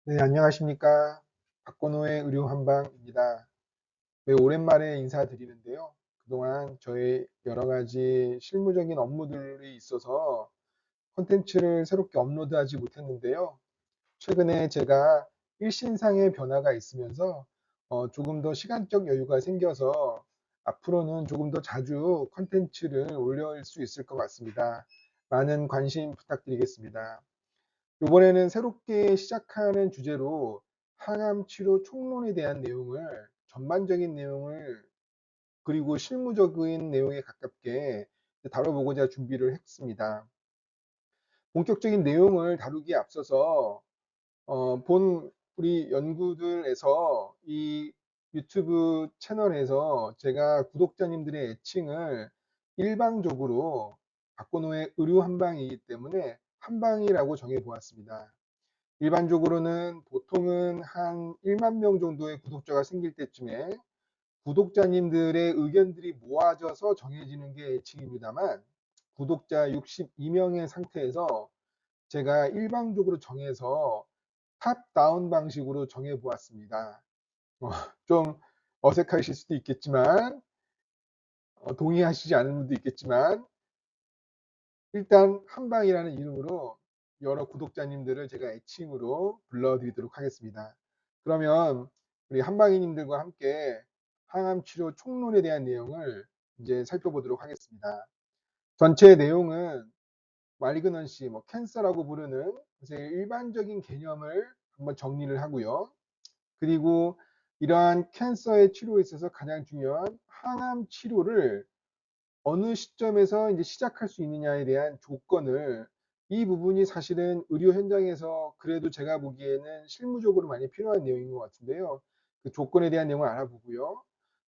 네, 안녕하십니까. 박건호의 의료 한방입니다. 매우 오랜만에 인사드리는데요. 그동안 저의 여러 가지 실무적인 업무들이 있어서 콘텐츠를 새롭게 업로드하지 못했는데요. 최근에 제가 일신상의 변화가 있으면서 조금 더 시간적 여유가 생겨서 앞으로는 조금 더 자주 콘텐츠를 올릴 수 있을 것 같습니다. 많은 관심 부탁드리겠습니다. 이번에는 새롭게 시작하는 주제로 항암 치료 총론에 대한 내용을 전반적인 내용을 그리고 실무적인 내용에 가깝게 다뤄보고자 준비를 했습니다. 본격적인 내용을 다루기에 앞서서 본 우리 연구들에서 이 유튜브 채널에서 제가 구독자님들의 애칭을 일방적으로 박건호의 의료 한방이기 때문에 한방이라고 정해 보았습니다. 일반적으로는 보통은 한 1만 명 정도의 구독자가 생길 때쯤에 구독자님들의 의견들이 모아져서 정해지는 게 애칭입니다만, 구독자 62명의 상태에서 제가 일방적으로 정해서 탑다운 방식으로 정해 보았습니다. 어, 좀 어색하실 수도 있겠지만, 동의하시지 않는 분도 있겠지만, 일단 한방이라는 이름으로 여러 구독자님들을 제가 애칭으로 불러드리도록 하겠습니다. 그러면 우리 한방이님들과 함께 항암 치료 총론에 대한 내용을 이제 살펴보도록 하겠습니다. 전체 내용은 말그넌시, 캔서라고 부르는 일반적인 개념을 한번 정리를 하고요. 그리고 이러한 캔서의 치료에 있어서 가장 중요한 항암 치료를 어느 시점에서 이제 시작할 수 있느냐에 대한 조건을, 이 부분이 사실은 의료 현장에서 그래도 제가 보기에는 실무적으로 많이 필요한 내용인 것 같은데요. 그 조건에 대한 내용을 알아보고요.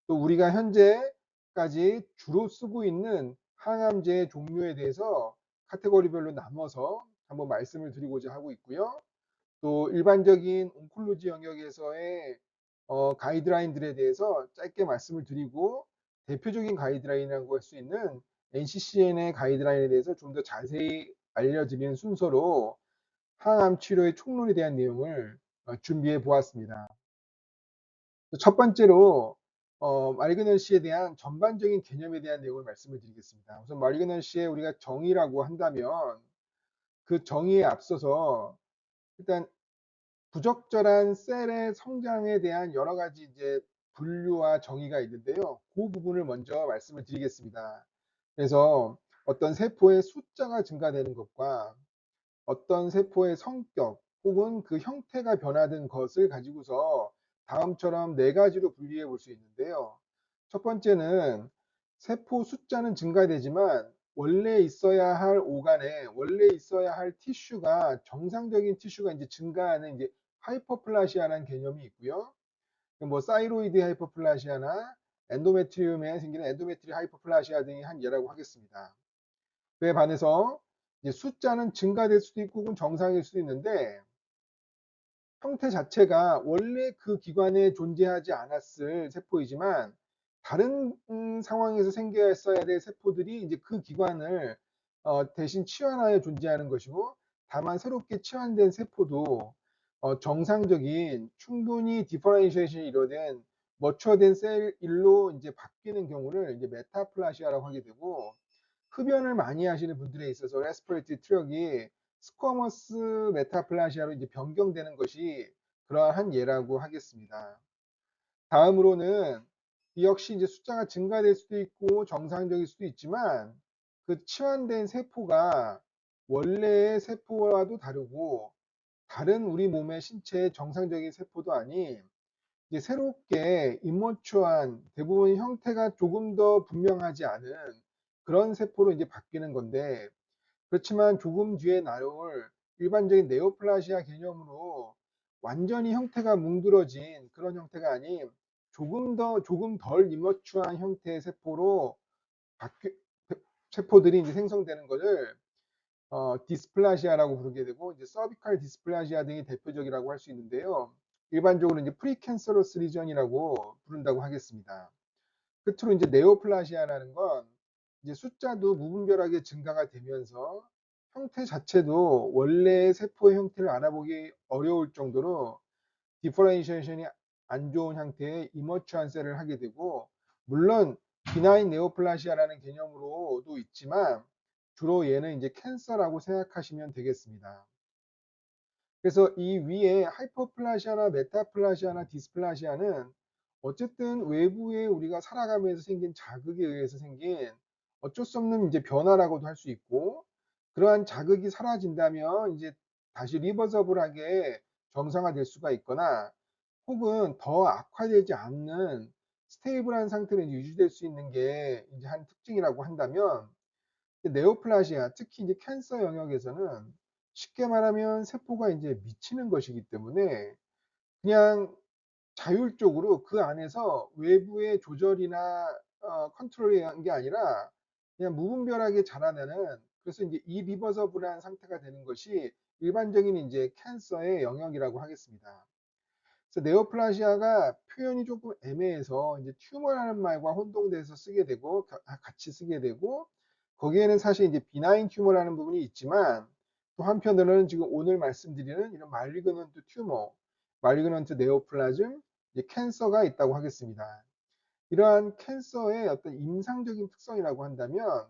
또 우리가 현재까지 주로 쓰고 있는 항암제 종류에 대해서 카테고리별로 나눠서 한번 말씀을 드리고자 하고 있고요. 또 일반적인 온콜로지 영역에서의 가이드라인들에 대해서 짧게 말씀을 드리고, 대표적인 가이드라인이라고 할 수 있는 NCCN의 가이드라인에 대해서 좀 더 자세히 알려드리는 순서로 항암 치료의 총론에 대한 내용을 준비해 보았습니다. 첫 번째로 말그넌시에 대한 전반적인 개념에 대한 내용을 말씀을 드리겠습니다. 우선 말그넌시의 우리가 정의라고 한다면, 그 정의에 앞서서 일단 부적절한 셀의 성장에 대한 여러 가지 이제 분류와 정의가 있는데요. 그 부분을 먼저 말씀을 드리겠습니다. 그래서 어떤 세포의 숫자가 증가되는 것과 어떤 세포의 성격 혹은 그 형태가 변화된 것을 가지고서 다음처럼 네 가지로 분리해 볼 수 있는데요. 첫 번째는 세포 숫자는 증가되지만 원래 있어야 할 오간에 원래 있어야 할 티슈가, 정상적인 티슈가 이제 증가하는 이제 하이퍼플라시아라는 개념이 있고요. 사이로이드 하이퍼플라시아나 엔도메트리움에 생기는 엔도메트리 하이퍼플라시아 등이 한 예라고 하겠습니다. 그에 반해서 이제 숫자는 증가될 수도 있고 혹은 정상일 수도 있는데, 형태 자체가 원래 그 기관에 존재하지 않았을 세포이지만 다른 상황에서 생겼어야 될 세포들이 이제 그 기관을 대신 치환하여 존재하는 것이고, 다만 새롭게 치환된 세포도 정상적인 충분히 디퍼런시에이션이 이루어진 머추어된 셀로 이제 바뀌는 경우를 이제 메타플라시아라고 하게 되고, 흡연을 많이 하시는 분들에 있어서 레스피레이터리 트랙이 스쿼머스 메타플라시아로 이제 변경되는 것이 그러한 예라고 하겠습니다. 다음으로는 이 역시 이제 숫자가 증가될 수도 있고 정상적일 수도 있지만, 그 치환된 세포가 원래의 세포와도 다르고 다른 우리 몸의 신체의 정상적인 세포도 아닌 이제 새롭게 임머추한, 대부분 형태가 조금 더 분명하지 않은 그런 세포로 이제 바뀌는 건데, 그렇지만 조금 뒤에 나올 일반적인 네오플라시아 개념으로 완전히 형태가 뭉그러진 그런 형태가 아닌 조금 덜 임머추한 형태의 세포로 바뀌, 세포들이 이제 생성되는 것을 디스플라시아라고 부르게 되고, 이제 서비칼 디스플라시아 등이 대표적이라고 할 수 있는데요. 일반적으로 이제 프리캔서러스 리전이라고 부른다고 하겠습니다. 끝으로 이제 네오플라시아라는 건 이제 숫자도 무분별하게 증가가 되면서 형태 자체도 원래의 세포의 형태를 알아보기 어려울 정도로 디퍼런시에이션이 안 좋은 형태의 이머추한 셀을 하게 되고, 물론 비나인 네오플라시아라는 개념으로도 있지만 주로 얘는 이제 캔서라고 생각하시면 되겠습니다. 그래서 이 위에 하이퍼플라시아나 메타플라시아나 디스플라시아는 어쨌든 외부에 우리가 살아가면서 생긴 자극에 의해서 생긴 어쩔 수 없는 이제 변화라고도 할 수 있고, 그러한 자극이 사라진다면 이제 다시 리버서블하게 정상화될 수가 있거나, 혹은 더 악화되지 않는 스테이블한 상태로 유지될 수 있는 게 이제 한 특징이라고 한다면, 네오플라시아, 특히 이제 캔서 영역에서는 쉽게 말하면 세포가 이제 미치는 것이기 때문에 그냥 자율적으로 그 안에서 외부의 조절이나 컨트롤이 한 게 아니라 그냥 무분별하게 자라나는, 그래서 이제 이리버서블한 상태가 되는 것이 일반적인 이제 캔서의 영역이라고 하겠습니다. 그래서 네오플라시아가 표현이 조금 애매해서 이제 튜머라는 말과 혼동돼서 쓰게 되고 같이 쓰게 되고, 거기에는 사실 이제 비나인 튜머라는 부분이 있지만 또 한편으로는 지금 오늘 말씀드리는 이런 말리그넌트 튜머, 말리그넌트 네오플라즘, 이제 캔서가 있다고 하겠습니다. 이러한 캔서의 어떤 임상적인 특성이라고 한다면,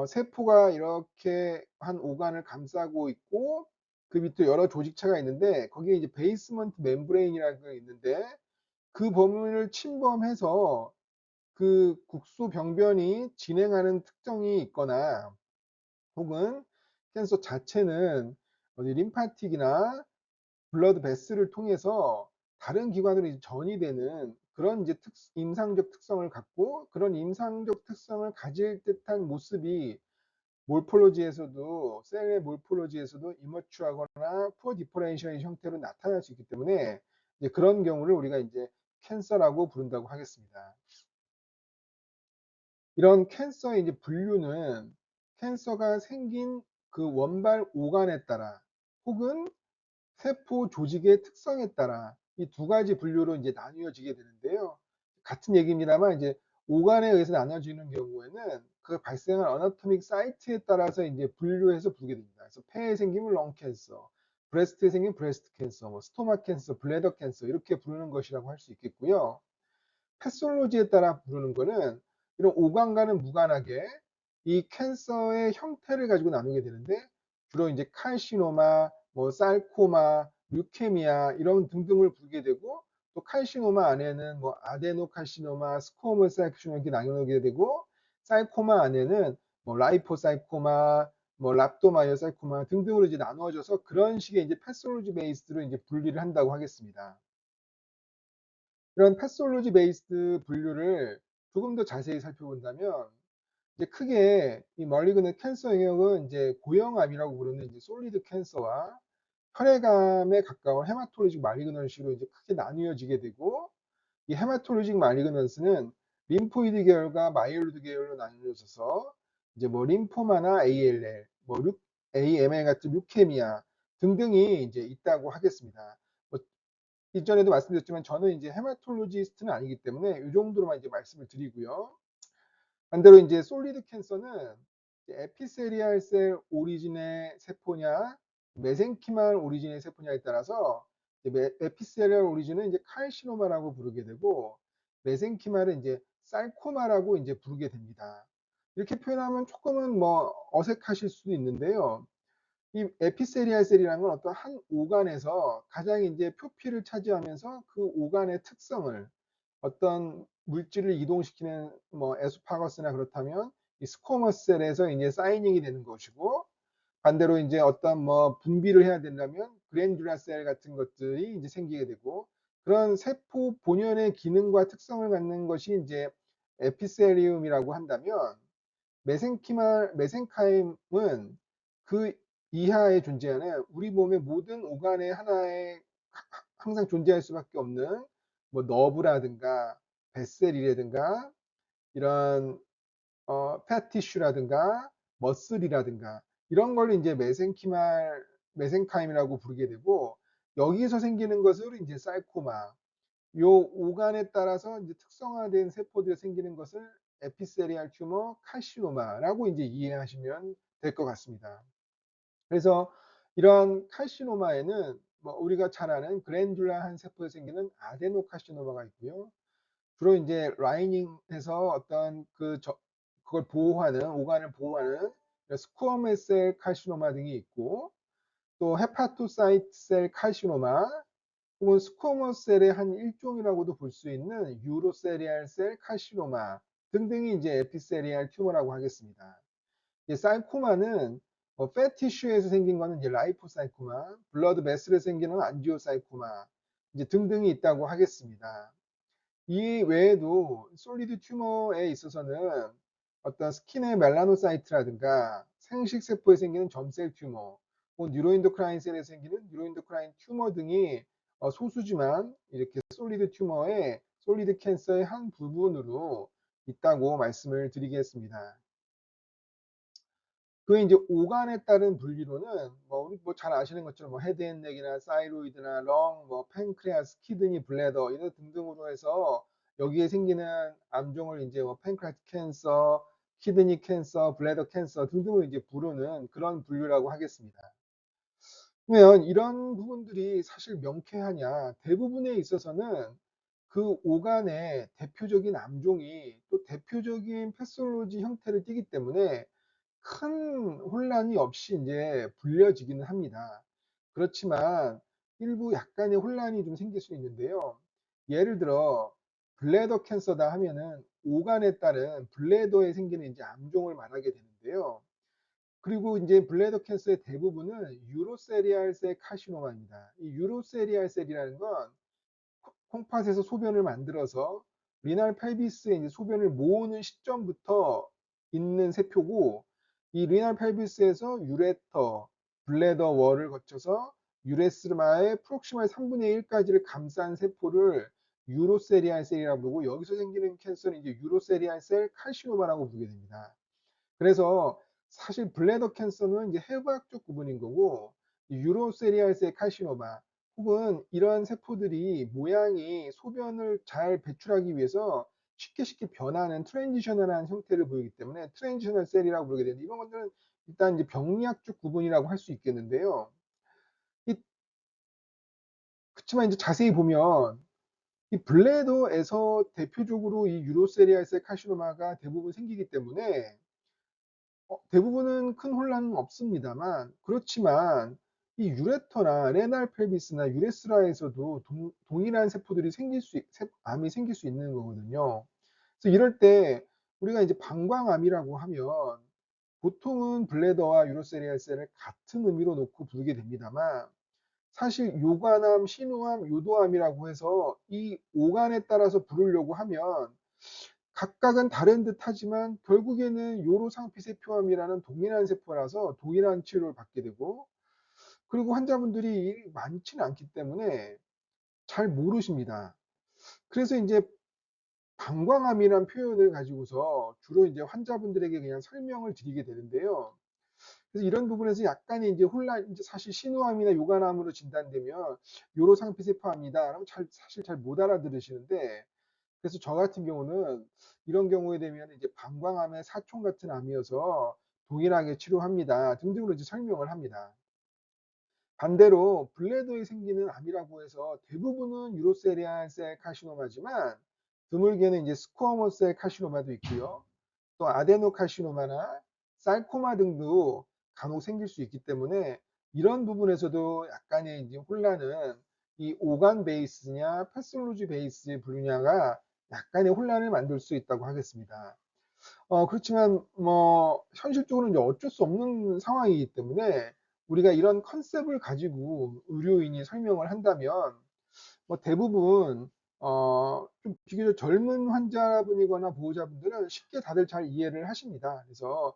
세포가 이렇게 한 오간을 감싸고 있고 그 밑에 여러 조직체가 있는데 거기에 이제 베이스먼트 멤브레인이라는 게 있는데, 그 범위를 침범해서 그 국소 병변이 진행하는 특성이 있거나, 혹은 캔서 자체는 어디 림파틱이나 블러드 베스를 통해서 다른 기관으로 이제 전이 되는 그런 이제 임상적 특성을 갖고, 그런 임상적 특성을 가질 듯한 모습이 몰폴로지에서도, 셀의 몰폴로지에서도 이머추하거나 푸어 디퍼렌시얼 형태로 나타날 수 있기 때문에 이제 그런 경우를 우리가 이제 캔서라고 부른다고 하겠습니다. 이런 캔서의 이제 분류는 캔서가 생긴 그 원발 오간에 따라, 혹은 세포 조직의 특성에 따라 이 두 가지 분류로 이제 나뉘어지게 되는데요. 같은 얘기입니다만 이제 오간에 의해서 나눠지는 경우에는 그 발생한 어나토믹 사이트에 따라서 이제 분류해서 부르게 됩니다. 그래서 폐에 생기면 렁 캔서, 브레스트에 생기면 브레스트 캔서, 뭐 스토마 캔서, 블래더 캔서 이렇게 부르는 것이라고 할 수 있겠고요. 패솔로지에 따라 부르는 거는 이런 오간과는 무관하게 이 캔서의 형태를 가지고 나누게 되는데, 주로 이제 칼시노마, 뭐 살코마, 류케미아 이런 등등을 부르게 되고, 또 칼시노마 안에는 뭐 아데노칼시노마, 스코머스 칼시노마 이렇게 나누게 되고, 살코마 안에는 뭐 라이포살코마, 뭐 랍도마이오살코마 등등으로 이제 나누어져서 그런 식의 이제 패솔로지 베이스로 이제 분리를 한다고 하겠습니다. 이런 패솔로지 베이스드 분류를 조금 더 자세히 살펴본다면, 이제 크게 이 멀리그는 캔서 영역은 이제 고형암이라고 부르는 이제 솔리드 캔서와 혈액암에 가까운 헤마톨로직 말리그넌시로 이제 크게 나뉘어지게 되고, 이 헤마톨로직 말리그넌스는 림포이드 계열과 마이로이드 계열로 나뉘어져서 이제 뭐 림포마나 ALL, 뭐 AML 같은 루케미아 등등이 이제 있다고 하겠습니다. 뭐 이전에도 말씀드렸지만 저는 이제 헤마톨로지스트는 아니기 때문에 이 정도로만 이제 말씀을 드리고요. 반대로 이제 솔리드 캔서는 에피세리알 셀 오리진의 세포냐, 메센키말 오리진의 세포냐에 따라서 에피세리알 오리진은 이제 칼시노마라고 부르게 되고, 메센키말은 이제 살코마라고 이제 부르게 됩니다. 이렇게 표현하면 조금은 뭐 어색하실 수도 있는데요. 이 에피세리알 셀이라는 건 어떤 한 오간에서 가장 이제 표피를 차지하면서 그 오간의 특성을, 어떤 물질을 이동시키는 뭐 에소파거스나 그렇다면 이 스코머스 셀에서 이제 사이닝이 되는 것이고, 반대로 이제 어떤 뭐 분비를 해야 된다면 그랜듈라 셀 같은 것들이 이제 생기게 되고, 그런 세포 본연의 기능과 특성을 갖는 것이 이제 에피셀리움이라고 한다면, 메센카임은 그 이하에 존재하는 우리 몸의 모든 오간에 하나에 항상 존재할 수밖에 없는 뭐 너브라든가 뱃셀이라든가 이런 패티슈라든가 머슬이라든가 이런 걸 이제 메센카임이라고 부르게 되고, 여기에서 생기는 것을 이제 살코마, 요 오간에 따라서 이제 특성화된 세포들이 생기는 것을 에피세리알 튜머 칼시노마라고 이제 이해하시면 될 것 같습니다. 그래서 이러한 카시노마에는 뭐 우리가 잘 아는 글랜듈라한 세포에서 생기는 아데노카시노마가 있고요. 주로 이제 라이닝해서 어떤 그걸 보호하는 오간을 보호하는 스쿠어메 셀 카시노마 등이 있고, 또 헤파토사이트 셀 카시노마 혹은 스쿼머스 셀의 한 일종이라고도 볼 수 있는 유로세리알 셀 카시노마 등등이 이제 에피세리알 튜머라고 하겠습니다. 이제 사이코마는 패티슈에서 생긴 거는 이제 라이포사이코마, 블러드 베슬에서 생기는 안지오사이코마 이제 등등이 있다고 하겠습니다. 이 외에도 솔리드 튜머에 있어서는 어떤 스킨의 멜라노사이트라든가 생식세포에 생기는 점셀 튜머, 뉴로인도크라인 셀에 생기는 뉴로인도크라인 튜머 등이 소수지만 이렇게 솔리드 튜머의 솔리드 캔서의 한 부분으로 있다고 말씀을 드리겠습니다. 그 이제 오간에 따른 분리로는 우리 잘 아시는 것처럼 헤드앤넥이나 사이로이드나 렁, 팬크레아스, 키드니, 블래더 이런 등등으로 해서 여기에 생기는 암종을 이제 팬크레아틱 캔서, 키드니 캔서, 블래더 캔서 등등으로 이제 부르는 그런 분류라고 하겠습니다. 그러면 이런 부분들이 사실 명쾌하냐? 대부분에 있어서는 그 오간의 대표적인 암종이 또 대표적인 패솔로지 형태를 띠기 때문에 큰 혼란이 없이 이제 불려지기는 합니다. 그렇지만 일부 약간의 혼란이 좀 생길 수 있는데요. 예를 들어 블래더 캔서다 하면은 오간에 따른 블래더에 생기는 이제 암종을 말하게 되는데요. 그리고 이제 블래더 캔서의 대부분은 유로세리알 셀 카시노마입니다. 이 유로세리알 셀이라는 건 콩팥에서 소변을 만들어서 리날 펠비스에 이제 소변을 모으는 시점부터 있는 세포고, 이 리날 펠비스에서 유레터, 블래더 월을 거쳐서 유레스마의 프록시말 3분의 1까지를 감싼 세포를 유로세리알 셀이라고 부르고, 여기서 생기는 캔서는 이제 유로세리알 셀 칼시노마라고 부르게 됩니다. 그래서 사실 블래더 캔서는 이제 해부학적 구분인 거고, 유로세리알세 칼시노마 혹은 이러한 세포들이 모양이 소변을 잘 배출하기 위해서 쉽게 변하는 트랜지셔널한 형태를 보이기 때문에 트랜지셔널 셀이라고 부르게 되는데, 이런 것들은 일단 이제 병리학적 구분이라고 할 수 있겠는데요. 이, 그렇지만 이제 자세히 보면 이 블래더에서 대표적으로 이 유로세리알세 칼시노마가 대부분 생기기 때문에 대부분은 큰 혼란은 없습니다만, 그렇지만 이 유레터나 레날 펠비스나 유레스라에서도 동일한 세포들이 암이 생길 수 있는 거거든요. 그래서 이럴 때 우리가 이제 방광암이라고 하면 보통은 블래더와 유로세리알셀을 같은 의미로 놓고 부르게 됩니다만, 사실 요관암, 신우암, 요도암이라고 해서 이 오간에 따라서 부르려고 하면 각각은 다른 듯 하지만 결국에는 요로상피세포암이라는 동일한 세포라서 동일한 치료를 받게 되고, 그리고 환자분들이 많지는 않기 때문에 잘 모르십니다. 그래서 이제 방광암이라는 표현을 가지고서 주로 이제 환자분들에게 그냥 설명을 드리게 되는데요. 그래서 이런 부분에서 약간의 이제 혼란, 이제 사실 신우암이나 요관암으로 진단되면 요로상피세포암이다. 그러면 사실 잘 못 알아들으시는데, 그래서 저 같은 경우는 이런 경우에 되면 이제 방광암의 사촌 같은 암이어서 동일하게 치료합니다 등등으로 이제 설명을 합니다. 반대로 블래더에 생기는 암이라고 해서 대부분은 유로세리알 셀 카시노마지만 드물게는 이제 스쿼머스 셀 카시노마도 있고요. 또 아데노카시노마나 살코마 등도 간혹 생길 수 있기 때문에 이런 부분에서도 약간의 이제 혼란은 이 오간 베이스냐 패솔로지 베이스 분야가 약간의 혼란을 만들 수 있다고 하겠습니다. 그렇지만 현실적으로 이제 어쩔 수 없는 상황이기 때문에 우리가 이런 컨셉을 가지고 의료인이 설명을 한다면 대부분 좀 비교적 젊은 환자분이거나 보호자분들은 쉽게 다들 잘 이해를 하십니다. 그래서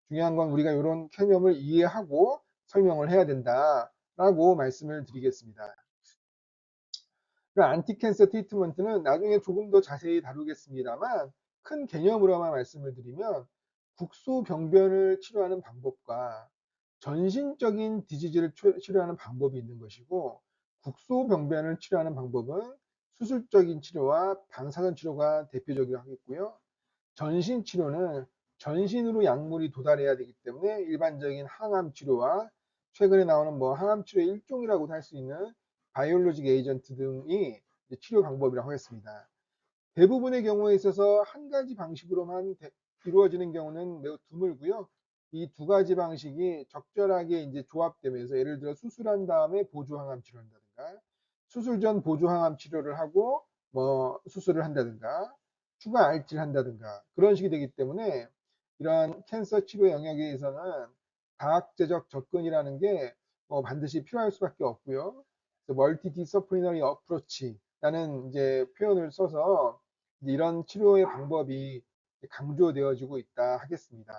중요한 건 우리가 이런 개념을 이해하고 설명을 해야 된다라고 말씀을 드리겠습니다. 안티캔서 트리트먼트는 나중에 조금 더 자세히 다루겠습니다만, 큰 개념으로만 말씀을 드리면 국소병변을 치료하는 방법과 전신적인 디지즈를 치료하는 방법이 있는 것이고, 국소병변을 치료하는 방법은 수술적인 치료와 방사선 치료가 대표적이라고 하겠고요. 전신 치료는 전신으로 약물이 도달해야 되기 때문에 일반적인 항암 치료와 최근에 나오는 뭐 항암 치료의 일종이라고도 할 수 있는 바이올로직 에이전트 등이 이제 치료 방법이라고 하겠습니다. 대부분의 경우에 있어서 한 가지 방식으로만 이루어지는 경우는 매우 드물고요. 이 두 가지 방식이 적절하게 이제 조합되면서 예를 들어 수술한 다음에 보조 항암 치료를 한다든가 수술 전 보조 항암 치료를 하고 뭐 수술을 한다든가 추가 알치를 한다든가 그런 식이 되기 때문에 이러한 캔서 치료 영역에서는 다학제적 접근이라는 게 반드시 필요할 수밖에 없고요. 멀티 디서플리너리 어프로치라는 이제 표현을 써서 이런 치료의 방법이 강조되어지고 있다 하겠습니다.